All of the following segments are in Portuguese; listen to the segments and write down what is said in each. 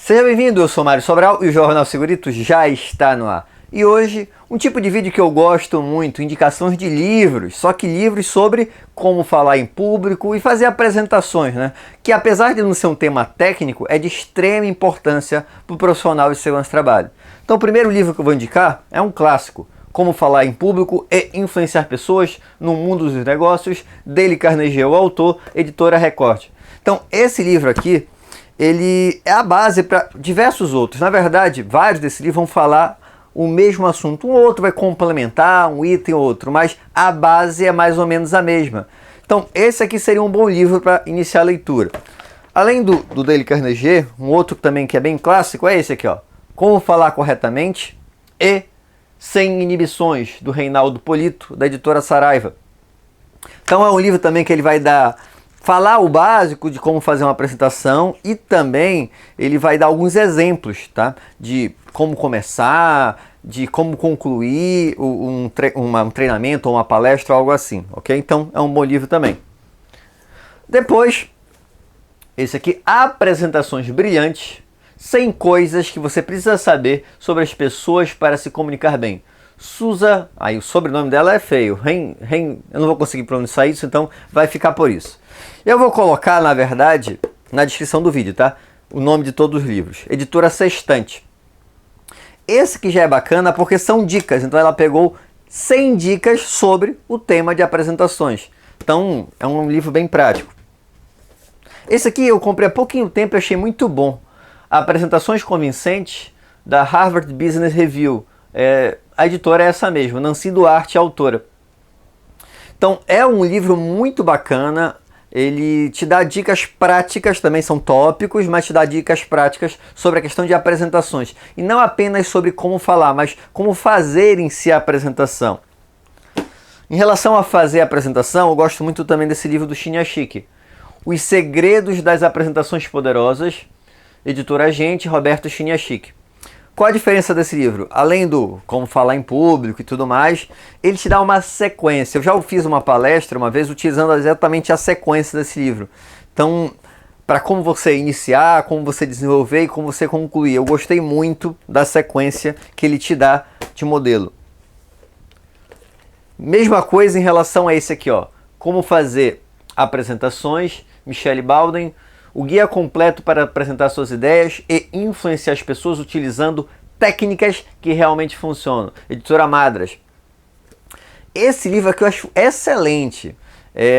Seja bem-vindo, eu sou Mário Sobral e o Jornal Segurito já está no ar. E hoje, um tipo de vídeo que eu gosto muito, indicações de livros, só que livros sobre como falar em público e fazer apresentações, né? Que apesar de não ser um tema técnico, é de extrema importância para o profissional de segurança do trabalho. Então o primeiro livro que eu vou indicar é um clássico, Como Falar em Público e Influenciar Pessoas no Mundo dos Negócios, Dale Carnegie, o autor, editora Record. Então esse livro aqui, ele é a base para diversos outros. Na verdade, vários desses livros vão falar o mesmo assunto. Um outro vai complementar, um item ou outro, mas a base é mais ou menos a mesma. Então, esse aqui seria um bom livro para iniciar a leitura. Além do Dale Carnegie, um outro também que é bem clássico é esse aqui, ó. Como Falar Corretamente e Sem Inibições, do Reinaldo Polito, da editora Saraiva. Então é um livro também que ele vai falar o básico de como fazer uma apresentação e também ele vai dar alguns exemplos, tá? De como começar, de como concluir um treinamento ou uma palestra ou algo assim, ok? Então é um bom livro também. Depois, esse aqui, Apresentações Brilhantes, 100 coisas que você precisa saber sobre as pessoas para se comunicar bem. Susan, aí o sobrenome dela é feio, eu não vou conseguir pronunciar isso, então vai ficar por isso. Eu vou colocar, na verdade, na descrição do vídeo, tá? O nome de todos os livros. Editora Sextante. Esse que já é bacana porque são dicas, então ela pegou 100 dicas sobre o tema de apresentações. Então é um livro bem prático. Esse aqui eu comprei há pouquinho tempo e achei muito bom. Apresentações Convincentes, da Harvard Business Review. A editora é essa mesmo, Nancy Duarte, a autora. Então é um livro muito bacana. Ele te dá dicas práticas, também são tópicos, mas te dá dicas práticas sobre a questão de apresentações. E não apenas sobre como falar, mas como fazer em si a apresentação. Em relação a fazer a apresentação, eu gosto muito também desse livro do Chiniachik, Os Segredos das Apresentações Poderosas, editora Gente, Roberto Chiniachik. Qual a diferença desse livro? Além do como falar em público e tudo mais, ele te dá uma sequência. Eu já fiz uma palestra uma vez utilizando exatamente a sequência desse livro. Então, para como você iniciar, como você desenvolver e como você concluir. Eu gostei muito da sequência que ele te dá de modelo. Mesma coisa em relação a esse aqui, ó. Como fazer apresentações, Michele Baldwin. O guia completo para apresentar suas ideias e influenciar as pessoas utilizando técnicas que realmente funcionam. Editora Madras. Esse livro aqui eu acho excelente.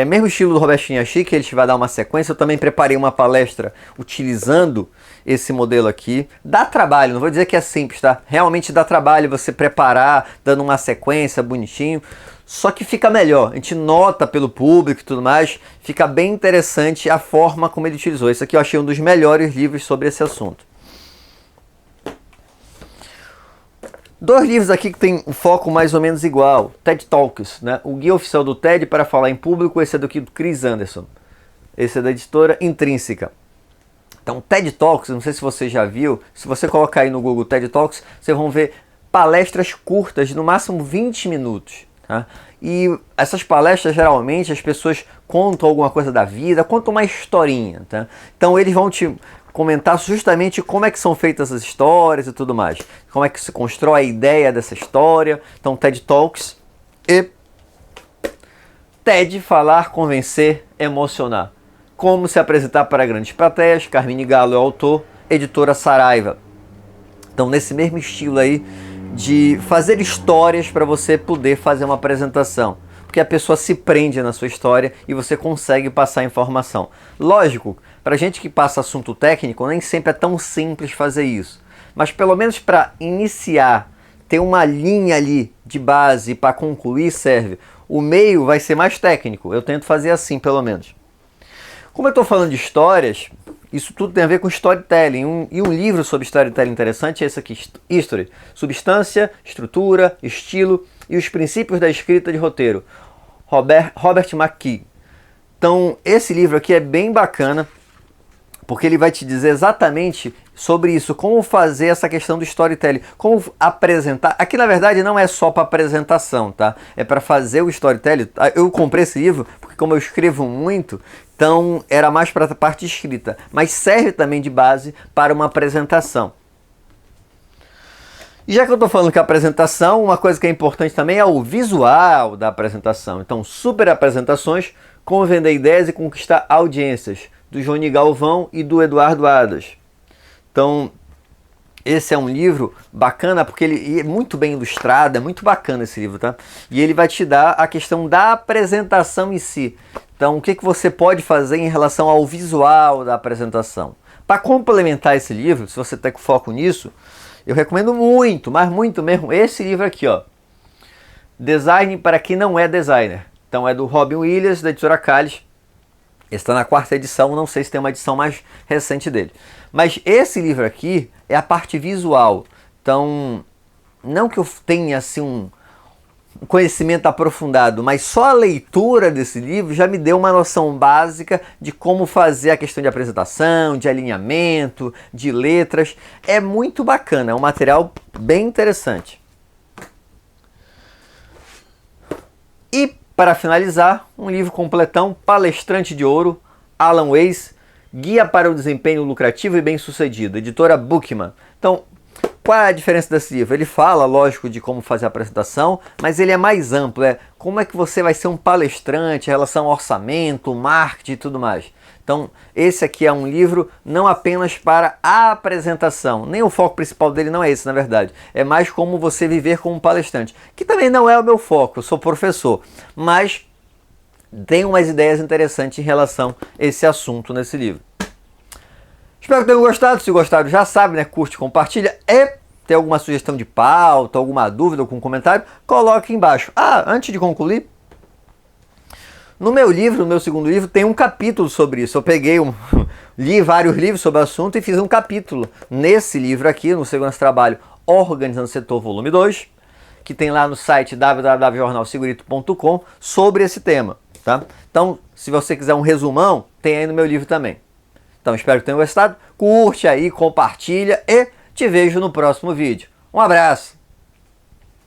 Mesmo estilo do Roberto Chiniachik, ele te vai dar uma sequência. Eu também preparei uma palestra utilizando esse modelo aqui. Dá trabalho, não vou dizer que é simples, tá? Realmente dá trabalho você preparar, dando uma sequência bonitinho. Só que fica melhor, a gente nota pelo público e tudo mais, fica bem interessante a forma como ele utilizou. Esse aqui eu achei um dos melhores livros sobre esse assunto. Dois livros aqui que tem um foco mais ou menos igual, TED Talks, né? O Guia Oficial do TED para Falar em Público, esse é do Chris Anderson. Esse é da editora Intrínseca. Então, TED Talks, não sei se você já viu, se você colocar aí no Google TED Talks, vocês vão ver palestras curtas, de no máximo 20 minutos. Tá? E essas palestras, geralmente, as pessoas contam alguma coisa da vida, contam uma historinha. Tá? Então eles vão te comentar justamente como é que são feitas as histórias e tudo mais. Como é que se constrói a ideia dessa história. Então TED Talks e TED Falar, Convencer, Emocionar. Como se apresentar para grandes plateias, Carmine Gallo é o autor, editora Saraiva. Então nesse mesmo estilo aí, de fazer histórias para você poder fazer uma apresentação. Porque a pessoa se prende na sua história e você consegue passar informação. Lógico, para gente que passa assunto técnico, nem sempre é tão simples fazer isso. Mas pelo menos para iniciar, ter uma linha ali de base para concluir serve. O meio vai ser mais técnico, eu tento fazer assim pelo menos. Como eu estou falando de histórias, isso tudo tem a ver com storytelling. E um livro sobre storytelling interessante é esse aqui, History, Substância, Estrutura, Estilo e os Princípios da Escrita de Roteiro, Robert McKee. Então, esse livro aqui é bem bacana, porque ele vai te dizer exatamente sobre isso, como fazer essa questão do storytelling, como apresentar. Aqui, na verdade, não é só para apresentação, tá? É para fazer o storytelling. Eu comprei esse livro porque, como eu escrevo muito, Então era mais para a parte escrita, mas serve também de base para uma apresentação. E já que eu estou falando que a apresentação, uma coisa que é importante também é o visual da apresentação. Então, Super Apresentações, Como Vender Ideias e Conquistar Audiências, do Johnny Galvão e do Eduardo Adas. Então, esse é um livro bacana porque ele é muito bem ilustrado, é muito bacana esse livro, tá? E ele vai te dar a questão da apresentação em si. Então, o que você pode fazer em relação ao visual da apresentação? Para complementar esse livro, se você está com foco nisso, eu recomendo muito, mas muito mesmo, esse livro aqui, ó. Design para quem não é designer. Então é do Robin Williams, da editora Calles. Está na 4ª edição, não sei se tem uma edição mais recente dele. Mas esse livro aqui é a parte visual. Então, não que eu tenha assim um conhecimento aprofundado, mas só a leitura desse livro já me deu uma noção básica de como fazer a questão de apresentação, de alinhamento, de letras. É muito bacana, é um material bem interessante. E para finalizar, um livro completão, Palestrante de Ouro, Alan Weiss, Guia para o Desempenho Lucrativo e Bem-Sucedido, editora Bookman. Então, qual é a diferença desse livro? Ele fala, lógico, de como fazer a apresentação, mas ele é mais amplo, como é que você vai ser um palestrante em relação ao orçamento, marketing e tudo mais. Então, esse aqui é um livro não apenas para a apresentação, nem o foco principal dele não é esse, na verdade. É mais como você viver como palestrante, que também não é o meu foco, eu sou professor, mas tem umas ideias interessantes em relação a esse assunto nesse livro. Espero que tenham gostado. Se gostaram, já sabe, né? Curte, compartilha. E tem alguma sugestão de pauta, alguma dúvida, algum comentário, coloque aqui embaixo. Antes de concluir, no meu livro, no meu segundo livro, tem um capítulo sobre isso. Eu peguei, li vários livros sobre o assunto e fiz um capítulo nesse livro aqui, no Segurança Trabalho, Organizando o Setor, volume 2, que tem lá no site www.jornalsegurito.com sobre esse tema, tá? Então, se você quiser um resumão, tem aí no meu livro também. Então, espero que tenham gostado. Curte aí, compartilha e te vejo no próximo vídeo. Um abraço!